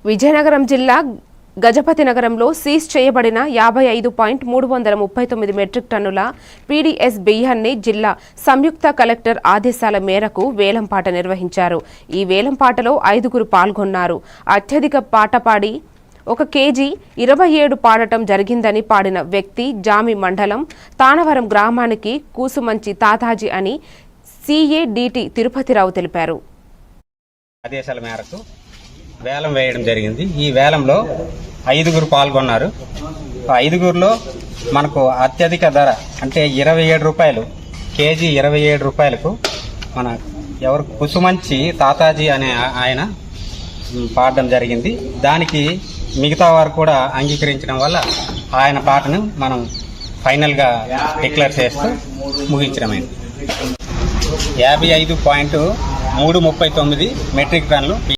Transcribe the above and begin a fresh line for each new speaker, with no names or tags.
విజయనగరం జిల్లా గజపతి నగరంలో సీజ్ చేయబడిన 55.339 మెట్రిక్ టన్నుల పీడీఎస్ బియ్యాన్ని జిల్లా సంయుక్త కలెక్టర్ ఆదేశాల మేరకు వేలంపాట నిర్వహించారు. ఈ వేలంపాటలో 5గురు పాల్గొన్నారు. అత్యధిక పాట పాడి 1 కేజీ 27 పాడటం జరిగిందని పాడిన వ్యక్తి జామి మండలం తానవరం గ్రామానికి కూసుమంచి తాతాజీ అని సిఏడిటి తిరుపతిరావు తెలిపారు.
ఆదేశాల మేరకు వేలం వేయడం జరిగింది. ఈ వేలంలో 5గురు పాల్గొన్నారు. 5గురులో మనకు అత్యధిక ధర అంటే 27 రూపాయలు, కేజీ 27 రూపాయలకు మన ఎవరు కుసుమంచి తాతాజీ అనే ఆయన పాడడం జరిగింది. దానికి మిగతా వారు కూడా అంగీకరించడం వల్ల ఆయన పాటను మనం ఫైనల్గా డిక్లేర్ చేస్తూ ముగించడమైంది. 55.339 మెట్రిక్ టన్నులు